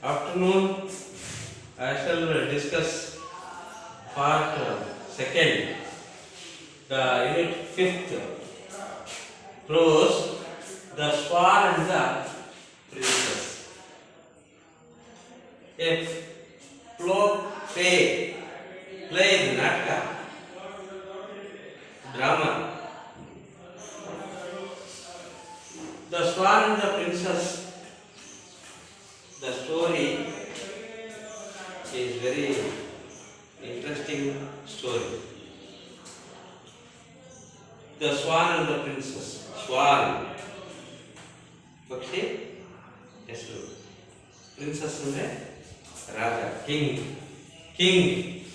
afternoon I shall discuss part second, the unit fifth, prose, the swan and the princess. A play natka drama. The swan and the princess. The story is very interesting story. The swan and the princess. Swan. Pakshi. Yes. Princess is Raja. King. King.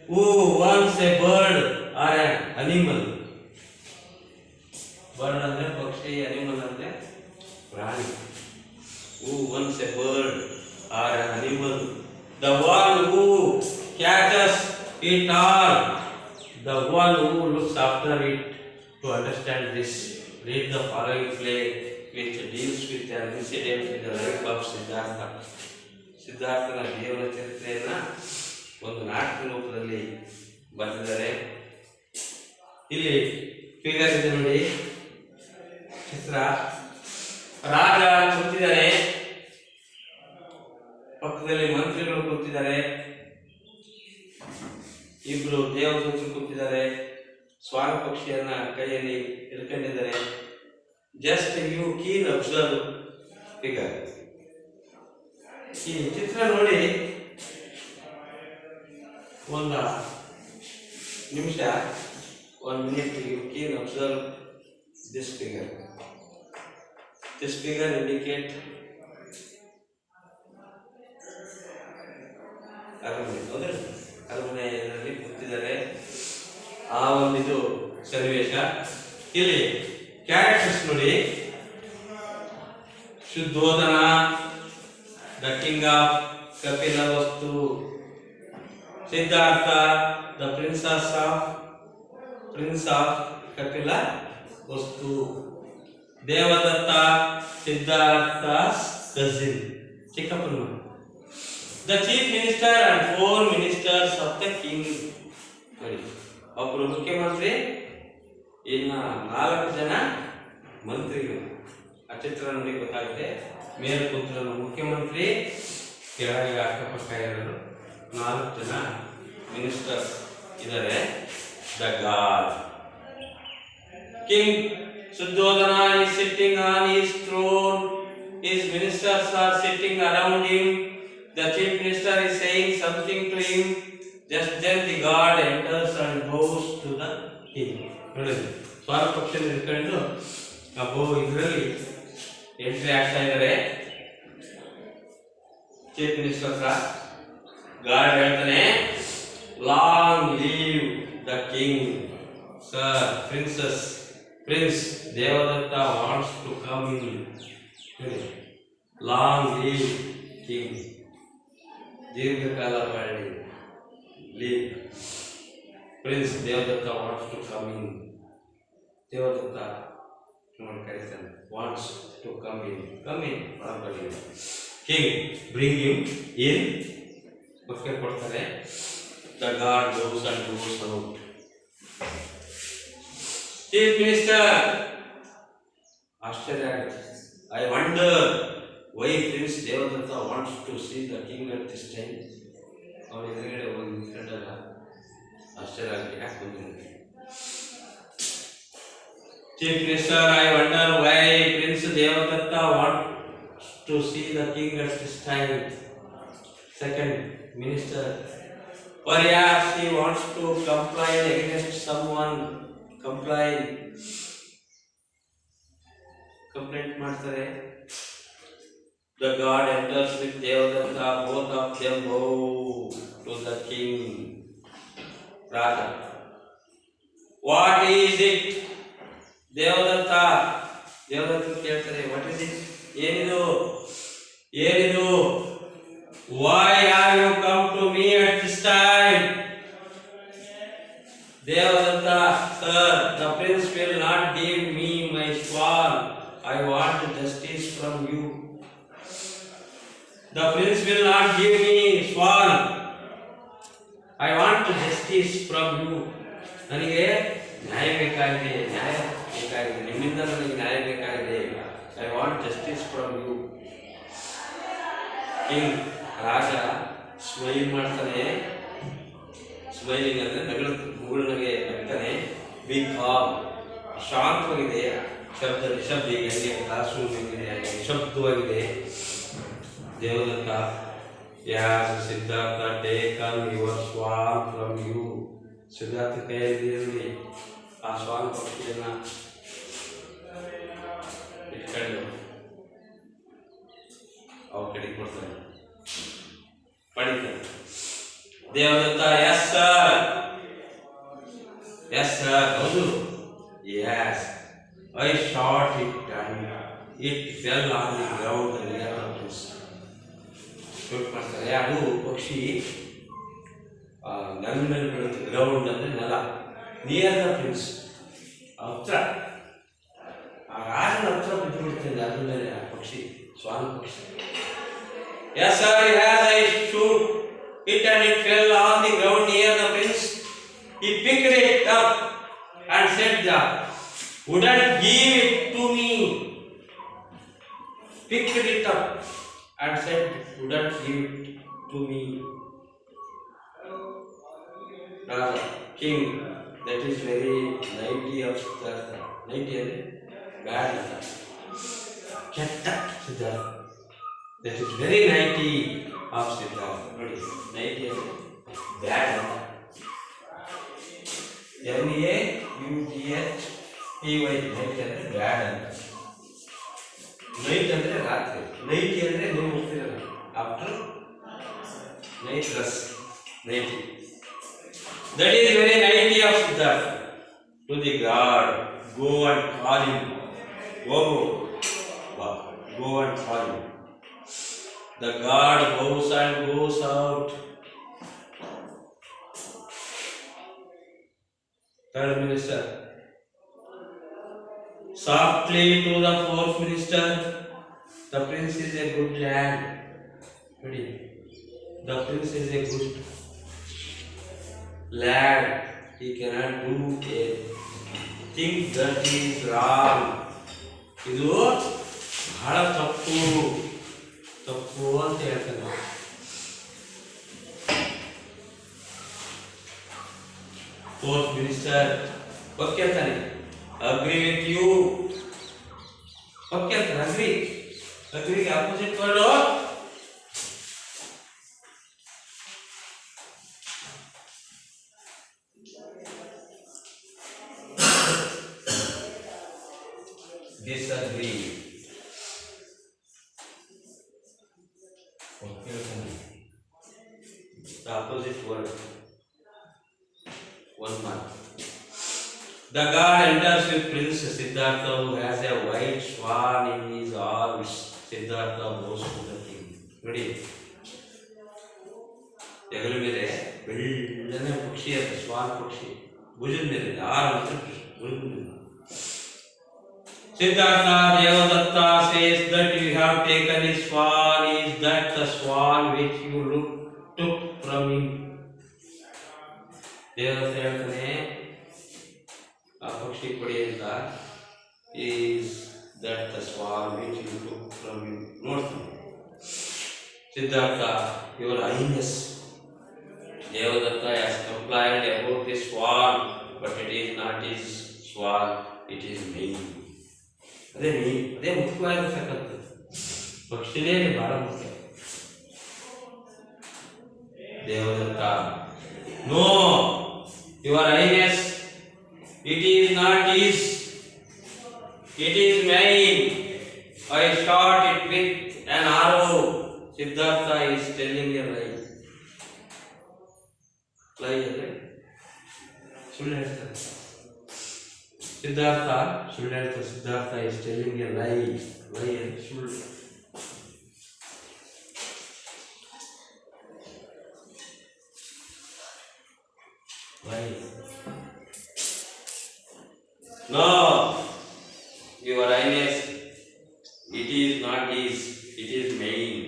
Who wants a bird or an animal? Bird andre pakshi, animal andre prani. Who wants a bird or an animal? The one who catches it all. The one who looks after it. To understand this, read the following play which deals with an incident in the life of Siddhartha. ಸಿದ್ಧಾರ್ಥನ ಜೀವನ ಚರಿತ್ರೆಯನ್ನ ಒಂದು ನಾಟಕ ರೂಪದಲ್ಲಿ ಬರೆದಿದ್ದಾರೆ. ಇಲ್ಲಿ figure ಇದೆ ನೋಡಿ, ಚಿತ್ರ. ರಾಜ ಕೂತಿದ್ದಾರೆ, ಪಕ್ಕದಲ್ಲಿ ಮಂತ್ರಿಗಳು ಕೂತಿದ್ದಾರೆ, ಇಬ್ರು ದೇವದೂತರು ಕೂತಿದ್ದಾರೆ, ಸ್ವಾನ ಪಕ್ಷಿಯನ್ನ ಕೈಯಲ್ಲಿ ಹಿಡ್ಕೊಂಡಿದ್ದಾರೆ. Just you keen observe figure. ಈ ಚಿತ್ರ ನೋಡಿ ಒಂದು ನಿಮಿಷ, 1 minute you can observe this figure. This figure indicate ಅರಮನೆಯಲ್ಲಿ ಕೂತಿದ್ದಾರೆ. ಆ ಒಂದು ಸನ್ನಿವೇಶ. ಇಲ್ಲಿ ಕ್ಯಾರೆಕ್ಟರ್ಸ್ ನೋಡಿ, Shuddhodana, the king of Kapilavastu, Siddhartha, the prince of Kapilavastu, Devadatta, Siddhartha's cousin, Chikapurma, the chief minister and 4 ministers of the king. ಒಬ್ಬರು ಮುಖ್ಯಮಂತ್ರಿ, ಇನ್ನ 4 ಜನ ಮಂತ್ರಿಗಳು. ಆ ಚಿತ್ರ ನೋಡಿ ಗೊತ್ತಾಗುತ್ತೆ. ಮೇಲೆ ಕೂತಿರೋ ಮುಖ್ಯಮಂತ್ರಿ, ಕೆಳಗೆ ಅಕ್ಕಪಕ್ಕ ಇರೋರು 4 ಜನ ಮಿನಿಸ್ಟರ್ಸ್ ಇದ್ದಾರೆ. The god king Suddhodana is sitting on his throne. His ministers are sitting around him. The chief minister is saying something to him. Just then the god enters and bows to the king. ನೋಡಿ, ಸ್ವಾನ ಪಕ್ಷ ನಿಂತ್ಕೊಂಡು ಆ ಬೋ ಇದರಲ್ಲಿ entry ಆಗ್ತಾ ಇದ್ದಾರೆ. Chief minister ಹತ್ರ ಗಾರ್ಡ್ ಹೇಳ್ತಾನೆ, long live the king sir, princess, prince Devadatta wants to come in. Long live king, ದೀರ್ಘಕಾಲ ಬಾಳಿ. Live prince Devadatta wants to come in. Devadatta ಕರೀತಾನೆ, wants to come in. Come in ಒಳಗೆ. King bring him in. Buffet ಕೊಡ್ತಾರೆ. The guard goes and goes out. Chief minister ಆಶ್ಚರ್ಯ ಆಗುತ್ತೆ. I wonder why prince Devadatta wants to see the king at this time. ಅವನ ಎದುರುಗಡೆ ಹೋಗಿ ನಿಂತ್ಕೊಂಡಲ್ಲ, ಆಶ್ಚರ್ಯ ಆಗುತ್ತೆ, ಯಾಕೆ ಬಂದಿದೆ. Chief Minister, I wonder why Prince Devadatta wants to see the king at this time. Second Minister, perhaps he wants to complain against someone. Complaint ಮಾಡ್ತಾರೆ. The god enters with Devadatta. Both of them bow to the king. Raja, what is it? Devadatta ಕೇಳ್ತಾರೆ, what is it? ಏನಿದು? Why are you come to me at this time? Devadatta, sir, the prince will not give me my swan. I want justice from you. The prince will not give me swan. I want justice from you. ನನಗೆ ನ್ಯಾಯ ಬೇಕಾಗಿದೆ, ನ್ಯಾಯ ಬೇಕಾಗಿದೆ, ನಿಮ್ಮಿಂದ ನನಗೆ ನ್ಯಾಯ ಬೇಕಾಗಿದೆ. I want justice from you. King ರಾಜ ಸ್ಮೈಲ್ ಮಾಡ್ತಾನೆ. ಸ್ಮೈಲಿಂಗ್ ಅಂದರೆ ಮುಗುಳ್ನಗೆ ನಗ್ತಾನೆ. B com, ಶಾಂತವಾಗಿದೆ. ನಿಶಬ್ದ ಹೆಂಗೆ ಕ್ಲಾಸ್ ರೂಮ್ ಹೆಂಗಿದೆ ನಿಶಬ್ದವಾಗಿದೆ. Devadatta, has Siddhartha taken your swan from you. Siddhartha ಕೈಯಲ್ಲಿ ಆ ಸ್ವಾನ್ ಪಕ್ಷಿಯನ್ನು ಇಟ್ಕೊಂಡು ಅವ್ರ ಕಡೆಗೆ ಕೊಡ್ತಾರೆ, ಪಡಿತಾರೆ. Devadatta, yes sir, yes sir, ಹೌದು, yes, I shot it and it fell on the ground near the prince. Shoot ಮಾಡ್ತಾರೆ. ಅದು ಪಕ್ಷಿ ನೆಲದ ಮೇಲೆ ಬೀಳುತ್ತೆ. ಗ್ರೌಂಡ್ ಅಂದರೆ ನೆಲ. ನಿಯರ್ ದ ಪ್ರಿನ್ಸ್, ಹತ್ರ, ಆ ರಾಜನ ಹತ್ರ ಬಿದ್ದು ಬಿಡ್ತದೆ ಅದ್ರ ಮೇಲೆ ಆ ಪಕ್ಷಿ, ಸ್ವಾನ್ ಪಕ್ಷಿ. Yes sir, as I shoot it and it fell on the ground near the prince. He picked it up and said that wouldn't give it to me. Picked it up and said wouldn't give it to me. Raja, king, that is very nighty of Siddhartha. Nighty and bad. Ketta Siddhartha. That is very nighty of Siddhartha. Nighty and bad. NAUTHEY, night and bad. Night ಅಂದರೆ ರಾತ್ರಿ. Naughty ಅಂದರೆ ನೀವು ಹೋಗ್ತಿರಲ್ಲ. After night ರಸ್, naughty. That is very nighty of Siddhartha. To the god, go and call him. Go and call him. The god bows and goes out. Third minister. Softly to the fourth minister. The prince is a good lad. Ready? The prince is a good lad. He cannot do a thing that is wrong. ಇದು ಬಹಳ ತಪ್ಪು ಅಂತ ಹೇಳ್ತಾನೆ. Fourth minister ಒಪ್ಕೊಳ್ತಾನೆ. Agree with you, ಒಪ್ಕೊಳ್ತಾನೆ. ಅಗ್ರಿಗೆ opposite word disagree. The opposite word. 1 mark. The god enters with Prince Siddhartha, who has a white swan in his arms. Siddhartha goes to the king. Ready? ಹೆಗಲ ಮೇಲೆ ಬೆಳ್ಳನೆ ಪಕ್ಷಿ, ಅದು ಸ್ವಾನ್ ಪಕ್ಷಿ. ಭುಜದ ಮೇಲೆ Siddhartha Devadatta says that you have taken his swan. Is that the swan which you took from him? Devadatta ಹೇಳ್ತಾನೆ, ಆ ಪಕ್ಷಿ ಕೊಡಿ ಅಂತ. Is that the swan which you took from him? ನೋಡ್ತಾನೆ. Siddhartha, your highness, Devadatta has complained about this swan, but it is not his swan, it is mine. ಅದೇ ಮುಖ್ಯವಾಗಿರ್ತಕ್ಕಂಥದ್ದು. ಪಕ್ಷಿನೇ ಬಹಳ ಮುಖ್ಯ. Devadatta, no your highness, it is not his, it is mine. I shot it with an arrow. Siddhartha is telling a lie. Lie ಅಂದ್ರೆ ಸುಳ್ಳು ಹೇಳ್ತಾರೆ. Siddhartha ಸುಳ್ಳು ಹೇಳ್ತಾರೆ. Siddhartha is telling a lie. Lie ಅಂದ್ರೆ ಸುಳ್ಳು. Lie. No, your highness, it is not his, it is mine.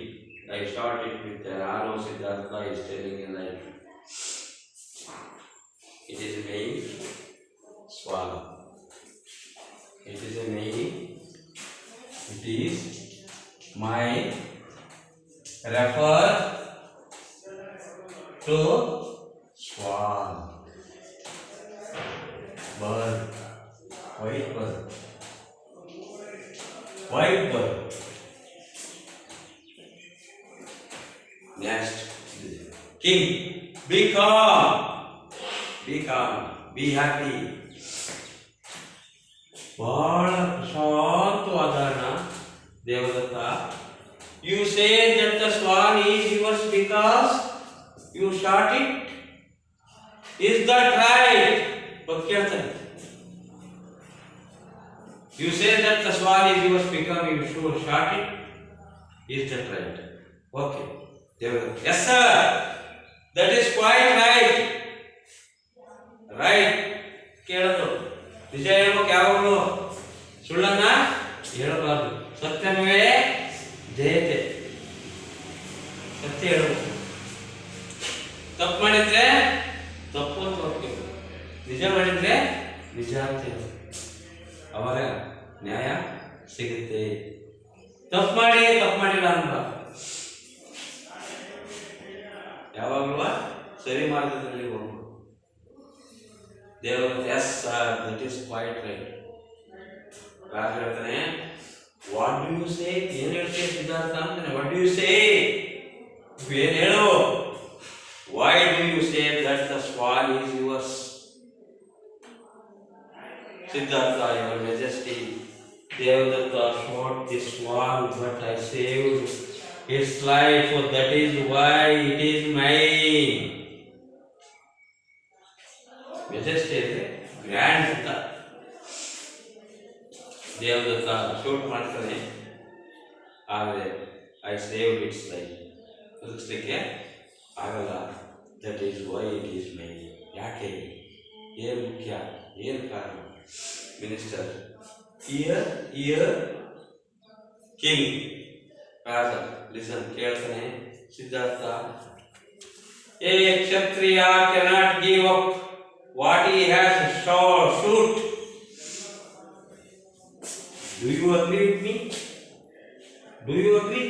I shot it with an arrow. Siddhartha is telling a lie. It is main swan. It is a main. It is my refer to swan. Bird. White bird. White bird. Next. King. Be calm. Be calm. Be happy. ಬಹಳ ಪ್ರಶಾಂತವಾದ Devadatta. You say that the swan is yours because you shot it. Is that right? ಕೇಳ್ತಾನೆ. You say that the swan is yours because you shot it. Is that right? Okay. Devadatta. Yes sir. That is quite right. Right. ಕೇಳೋದು. ನಿಜ ಹೇಳ್ಬೇಕು. ಯಾವಾಗಲೂ ಸುಳ್ಳನ್ನ ಹೇಳಬಾರ್ದು. ಸತ್ಯವೇ ಜಯತೆ. ಸತ್ಯ ಹೇಳಬೇಕು. ತಪ್ಪು ಮಾಡಿದ್ರೆ ತಪ್ಪು ಅಂತ ಹೋಗ್ಬೇಕು. ನಿಜ ಮಾಡಿದ್ರೆ ನಿಜ ಅಂತ ಹೇಳಬೇಕು. ಅವಾಗ ನ್ಯಾಯ ಸಿಗುತ್ತೆ. ತಪ್ಪು ಮಾಡಿಲ್ಲ ಅನ್ಬ. ಯಾವಾಗಲೂ ಸರಿ ಮಾರ್ಗದಲ್ಲಿ ಹೋಗ್ಬೇಕು. ದೇವರು yes sir that is quite right. ರಾಜ ಹೇಳ್ತಾನೆ ವಾಟ್ ಡು ಯು ಸೇ. ಏನು ಹೇಳ್ತೀಯ ಸಿದ್ಧಾರ್ಥ ಅಂತಾನೆ. What do you say. ಏನು ಹೇಳು. Why do you say that the swan is yours. Siddhartha your majesty. Devadatta shot the swan but I saved its life, that is why it is mine. Majesty ಅಂದರೆ grand ಅಂತ. Devadatta shoot ಮಾಡ್ತಾನೆ. ಆದರೆ I saved its life. ಬದುಕಿಸ್ಲಿಕ್ಕೆ ಆಗಲ್ಲ. That is why it is my. ಯಾಕೆ? ಏನು ಮುಖ್ಯ? ಏನು ಕಾರಣ? Minister hear king. ರಾಜ ಲಿಸನ್ ಕೇಳ್ತಾನೆ. Siddhartha a kshatriya cannot give up what he has shoot. Do you agree with me? Do you agree?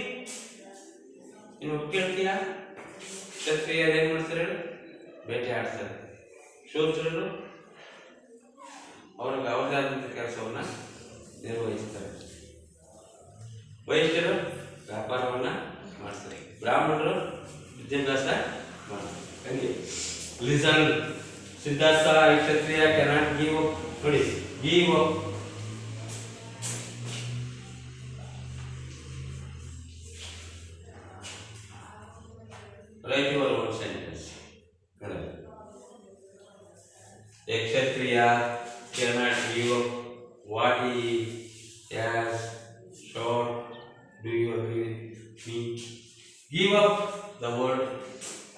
ನೀವು ಕೇಳ್ತೀಯಾ? ಕ್ಷತ್ರಿಯರು ಏನು ಮಾಡ್ತಾರೆ? ಬೇಟೆ ಆಡ್ತಾರೆ. ಶೂದ್ರರು ಅವ್ರಿಗೆ ಅವ್ರದೇ ಆದಂಥ ಕೆಲಸವನ್ನ ನಿರ್ವಹಿಸ್ತಾರೆ. ವೈಶ್ಯರು ವ್ಯಾಪಾರವನ್ನ ಮಾಡ್ತಾರೆ. ಬ್ರಾಹ್ಮಣರು ವಿದ್ಯಾಭ್ಯಾಸ ಮಾಡ್ತಾರೆ. ಹಂಗೆ ಲಿಸನ್. ಸಿದ್ಧಾರ್ಥ ಕ್ಷತ್ರಿಯ ಕೆನಾಟ್ ಗಿವ್ ಅಪ್. ನೋಡಿ, give up. Write your own sentence. A kshatriya cannot give up what he has shot. Do you agree with me? Give up the word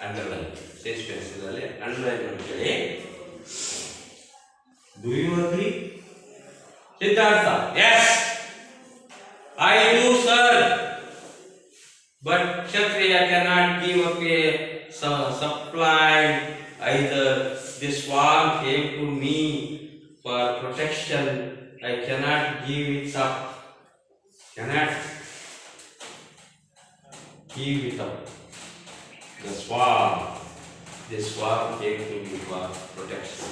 underline. Suspense idale underline ಮಾಡ್ಕೊಳ್ಳಿ. Do you agree? Siddhartha, yes, I do sir. But kshatriya cannot give up a supply either. This swan came to me for protection. I cannot give it up. Cannot give it up. The swan. This swan came to me for protection.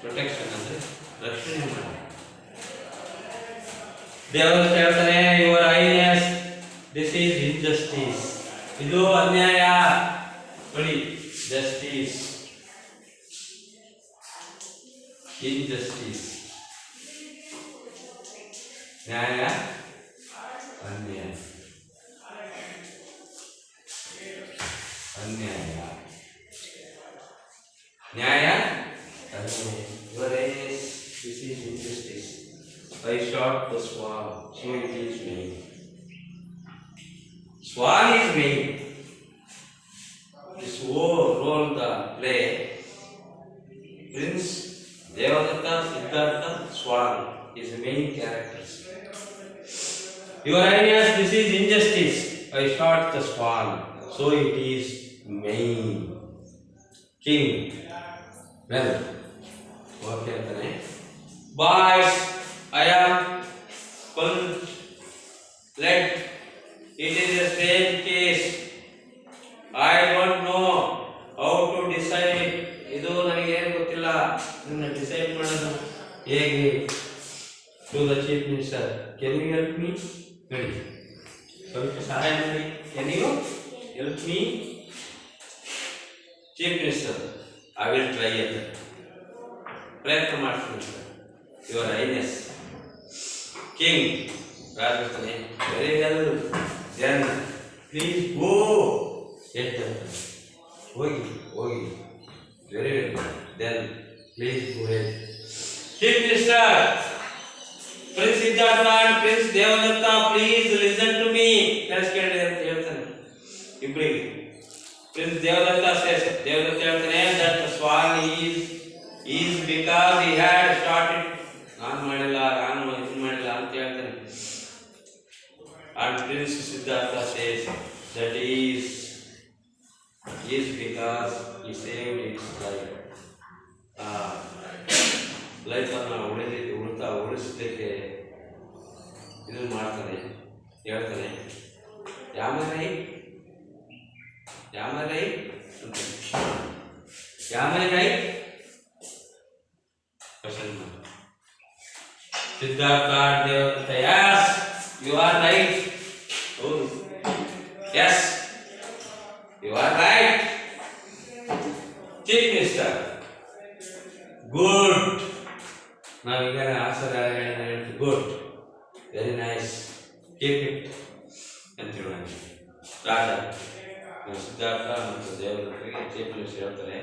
Protection ಅಂದ್ರೆ ರಕ್ಷಣೆ ಮಾಡಿ. ದೇವರು ಹೇಳ್ತಾನೆ, your highness, this is injustice. ಇದು ಅನ್ಯಾಯ. ನೋಡಿ, justice, injustice. ನ್ಯಾಯ, ಅನ್ಯಾಯ. ಅನ್ಯಾಯ, ನ್ಯಾಯ, ಅನ್ಯಾಯ. This is injustice. I shot the swan, so it is mine. Swan is mine. This whole role the play. Prince Devadatta, Siddhartha, Swan is the main characters. Your Highness, this is injustice. I shot the swan, so it is mine. King. Well, okay, antaನೆ. Boys, I am let it is a strange case. I don't know how to decide. ಇದು ನನಗೆ ಏನು ಗೊತ್ತಿಲ್ಲ. ಇದನ್ನ decide ಮಾಡೋದು ಹೇಗೆ? To the chief minister, can you help me? ನೋಡಿ, ಸ್ವಲ್ಪ ಸಹಾಯ ಮಾಡಿ. Can you help me? Chief minister, I will try it. ಪ್ರಯತ್ನ ಮಾಡ್ತೀನಿ sir. Your Highness, King, Rajasthani, very well. Then please go. ಹೋಗಿ. Very well. Then please go ahead. Chief minister, Prince Siddhartha and Prince Devadatta, please listen to me. ಕೇಳಿಸ್ಕೊಳ್ಳಿ ಅಂತ ಹೇಳ್ತಾನೆ ಇಬ್ಬರಿಗೆ. Prince Devadatta says, Devadatta ಹೇಳ್ತಾನೆ that the swan is because he had started. ನಾನು ಮಾಡಿಲ್ಲ ಅಂತ ಹೇಳ್ತಾನೆ. And Prince Siddhartha says that is because he saved its life. Life ಅನ್ನು ಉಳಿಸಲಿಕ್ಕೆ ಇದನ್ನು ಮಾಡ್ತಾನೆ, ಹೇಳ್ತಾನೆ. ಯಾಮರೈ ಕ್ವಶನ್ ಮಾಡಿ. Siddhartha Devadatta, yes, you are right. Oh, yes, you are right. Chief Minister, good. ನಾವೀಗ ಆನ್ಸರ್ ಹೇಳ್ತೀವಿ. Good, very nice, keep it ಅಂತ ಹೇಳೋಣ. ರಾಜ ಸಿದ್ಧಾರ್ಥ ಮತ್ತು ದೇವದತ್ತರಿಗೆ ಚೀಫ್ ಮಿನಿಸ್ಟರ್ ಹೇಳ್ತಾರೆ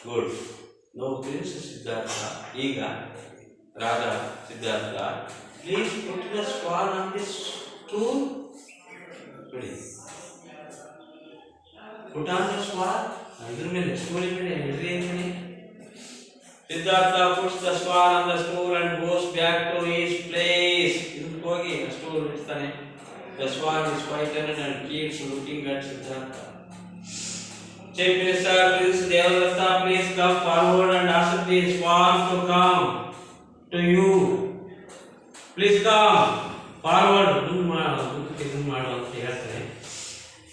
ಗುಡ್. ನೋ ಪ್ರಿನ್ಸ್ ಸಿದ್ಧಾರ್ಥ, ಈಗ ರಾಜ Siddhartha, please put the swan on this stool. ನೋಡಿ, ಪುಟ್ ಆನ್ ದ ಸ್ವಾನ್, ಇದ್ರ ಮೇಲೆ ಸ್ಟೂಲ್ ಮೇಲೆ ಇಡ್ರಿ ಅಂತಾನೆ. Siddhartha puts the swan on the stool and goes back to his place. ಇದಕ್ಕೆ ಹೋಗಿ stool ಇಡ್ತಾನೆ. The swan is frightened and keeps looking at Siddhartha. Chief Minister, Prince Devadatta, please come forward and ask the swan to come to you. Please come forward. ಇದನ್ನು ಮಾಡು ಅಂತ ಹೇಳ್ತಾನೆ.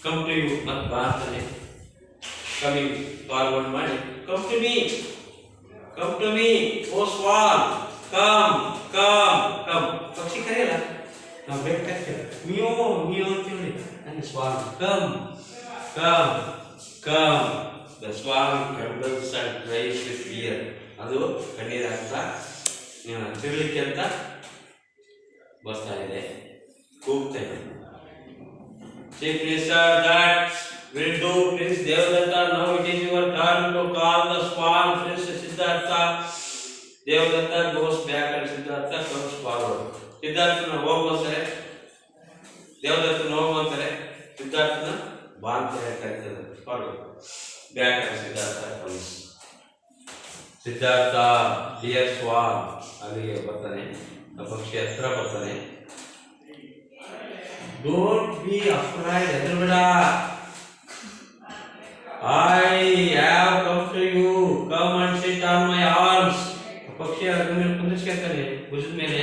Come to you ಮತ್ತೆ ಬಾ ಅಂತಾನೆ. Coming forward ಮಾಡಿ, come to me. Come to me, oh swan, come. ಪಕ್ಷಿ ಕರೆಯಲ್ಲ, ನಾವು ಬೆಟ್ಟಕ್ಕೆ ಮಿಯೋ ಅಂತೀವಿ. ನನ್ನ ಸ್ವಾನ್, come. The swan trembles and cries with fear. ಅದು ಕಣ್ಣೀರು ಹಾಕ್ತಾ ತಿರ್ಲಿಕ್ಕೆ ಅಂತ ಬರ್ತಾ ಇದೆ, ಕೂಗ್ತಾ ಇದೆ. Chief Minister, that will do. Prince Devadatta, now it is your turn to call the swan. Prince Siddhartha. Devadatta goes back and Siddhartha comes forward. Siddharthana ಹೋಗು ಅಂತಾರೆ, ದೇವದತ್ತನ ಹೋಗು ಅಂತಾರೆ, ಸಿದ್ಧಾರ್ಥನ ಬಾ ಅಂತ ಹೇಳ್ತಾರೆ. forward. Back and Siddhartha comes. Siddhartha, dear swan, ಅಲ್ಲಿಗೆ ಬರ್ತಾನೆ, ಪಕ್ಷಿ ಹತ್ರ ಬರ್ತಾನೆ. Don't be afraid, ಹೆದರಬೇಡ. I have come to you. Come and sit on my arms. ಪಕ್ಷಿ ಅದರ ಮೇಲೆ ಕುಂದಿಸ್ಕೊಳ್ತಾನೆ, ಭುಜದ ಮೇಲೆ.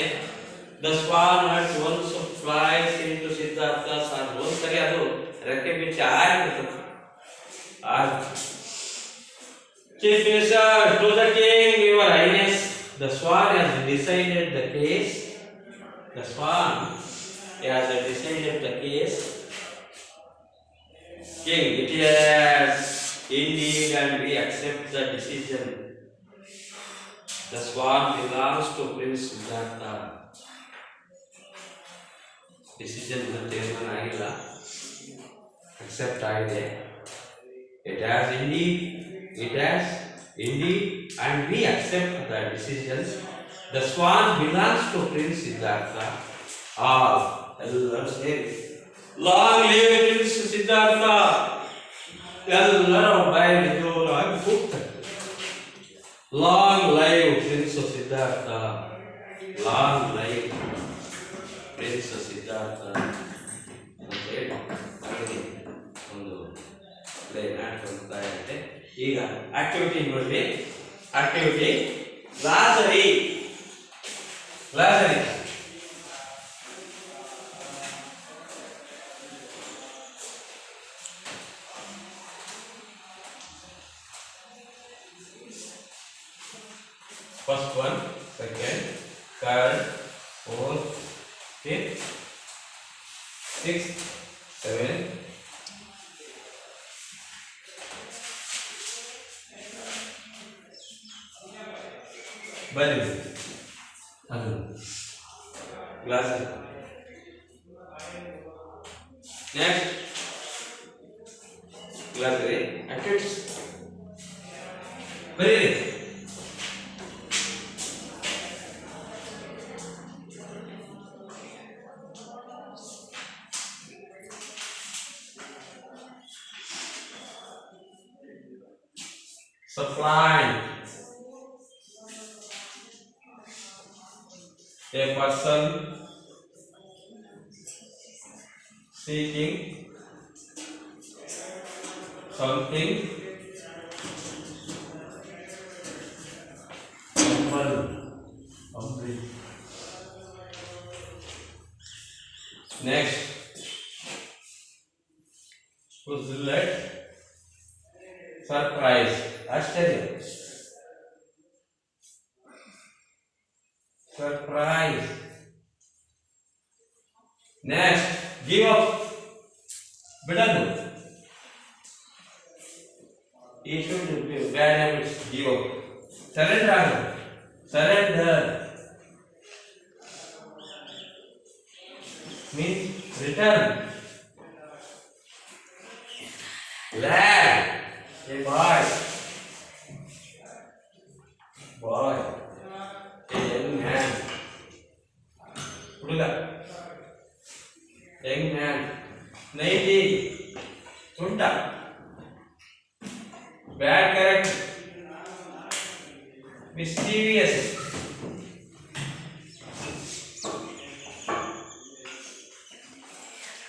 The swan at once flies into Siddhartha's arms. ಒಂದ್ಸರಿ ಅದು ರೆಕ್ಕೆ ಬಿಚ್ಚಿ ಹಾರಿಬಿಡ್ತದೆ. Chief Minister, to the king, your highness, the swan has decided the case. The swan has decided the case. King, it has indeed, and we accept the decision. The swan belongs to Prince Siddhartha. Decision ತೀರ್ಮಾನ ಆಗಿಲ್ಲ, accept ಆಗಿದೆ. It has indeed, and we accept the decision. The swan belongs to Prince Siddhartha. All say, long live Prince Siddhartha. ಎಲ್ಲರೂ ಬಾಯಲ್ಲಿ ಜೋರಾಗಿ ಕೂಗ್ತಾರೆ. Long live Prince Siddhartha. Long live. Prince Siddhartha ಅಂತ ಹೇಳಿ ಹಾಗೆ ಒಂದು ಪ್ಲೇ ಮಾಡ್ತಾ ಇರುತ್ತೆ. ಈಗ ಆಕ್ಟಿವಿಟಿ ನೋಡ್ರಿ. Activity ಲಾಸರಿ. ಲಾಸರಿ first one, second, third, fourth, fifth, sixth, seventh, ಬನ್ನಿ ಅದು ಗ್ಲಾಸ್. ನೆಕ್ಸ್ಟ್ ಗ್ಲಾಸ್ ರೀ ಆಕ್ಟಿವಿಟೀಸ್ ಬರೀರಿ. Supply. A person seeking something humble. Next, Puzzlet. Surprise. ಆಶ್ಚರ್ಯ. Surprise. Next, give up. ಬಿಡೋದು. You should do bad habits. Give up. Surrender ಆಗೋದು. Surrender means return. Lad. A boy. Boy. A young man. ಹುಡುಗ. Young man. ನೈಟಿ. ತುಂಟ. Bad character. Mischievous.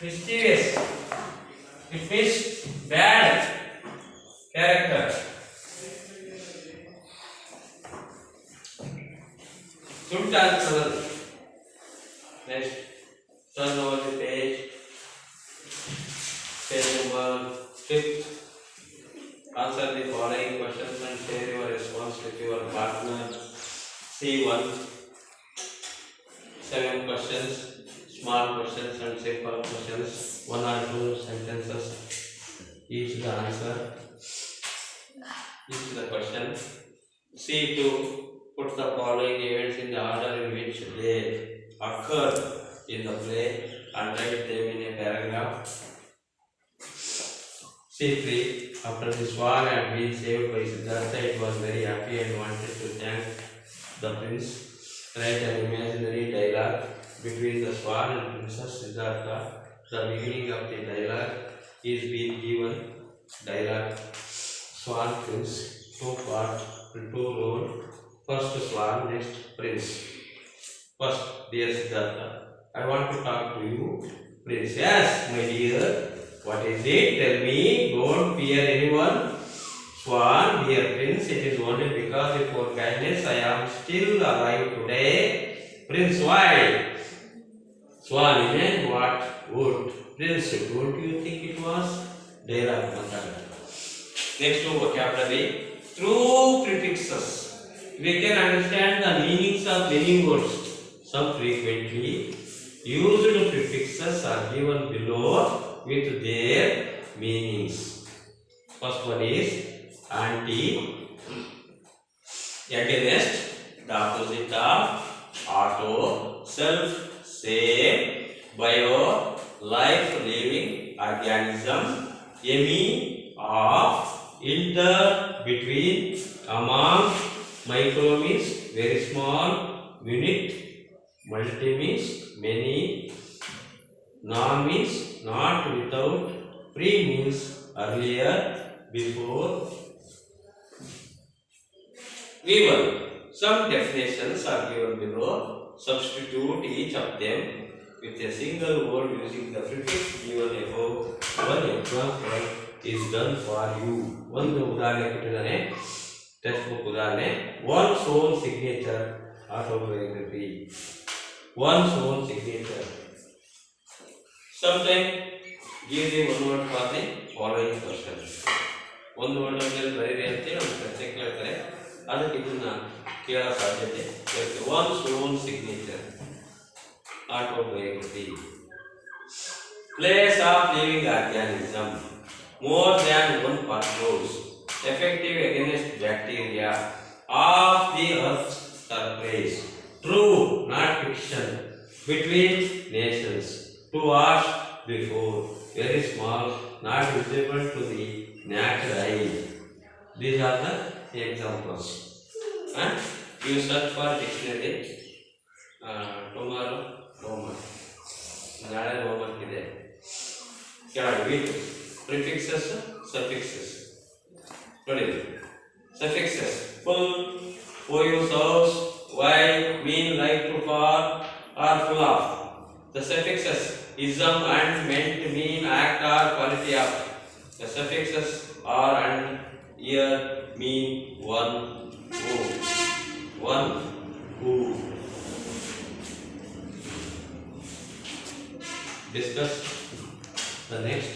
Mischievous. It means bad character. ತುಂಟ ಅಂತಂದ್ರೆ next turn over the page. Page number 5. Answer the following questions and share your response with your partner. C1 7 questions, small questions and simple questions, 1 or 2 sentences each the answer, each the question. C2 put the following events in the order in which they occur in the play and write them in a paragraph. C3 after the swan had been saved by Siddhartha, it was very happy and wanted to thank the prince. Write an imaginary dialogue between the swan and Princess Siddhartha. The beginning of the dialogue is being given. Dialogue Swan Prince. 2 part, 2 role. First swan, next prince. First, dear Siddhartha, I want to talk to you. Prince, yes, my dear. What is it? Tell me. Don't fear anyone. Swan, dear prince, it is only because of your kindness I am still alive today. Prince, why? Swan, even what would? Prince, don't you think it was? Dialogue. Next vocabulary. Through prefixes, we can understand the meanings of many words. Some frequently used prefixes are given below with their meanings. First one is anti, against, the opposite of, auto, self, same, bio, life, living, organism, emi, of, inter, between, among, micro means very small, minute, multi means many, non means not without, pre means earlier, before. Given some definitions are given below. Substitute each of them with a single word using the prefix given above. One example is done for you. ಒಂದು ಉದಾಹರಣೆ ಕೊಟ್ಟಿದ್ದಾನೆ, text book ಉದಾಹರಣೆ. One's own signature autobiography. One's own signature. Sometimes give the one word for the following person. ಒಂದು word ಮೇಲೆ ಬರೀರಿ ಅಂತೇಳಿ ಒಂದು ಪ್ರಶ್ನೆ ಕೇಳ್ತಾರೆ, ಅದಕ್ಕೆ ಇದನ್ನ ಕೇಳೋ ಸಾಧ್ಯತೆ ಇರುತ್ತೆ. One's own signature autobiography. Place of living organism. More than one purpose. Effective against bacteria of the earth's surface. True, not fiction. Between nations. To watch before. Very small, not visible to the naked eye. These are the examples. And you search for dictionary. Tomorrow, Roman. ನಾಳೆ homework ಇದೆ. ಕೆಳಗೆ prefixes, ಸಫಿಕ್ಸಸ್ ನೋಡಿ. ಸಫಿಕ್ಸಸ್ full, use, house, why, mean, like, to, for, or full of. The suffixes ism and meant, mean, act, or quality of. The suffixes are and, year, mean, one, who. One, who. Discuss the next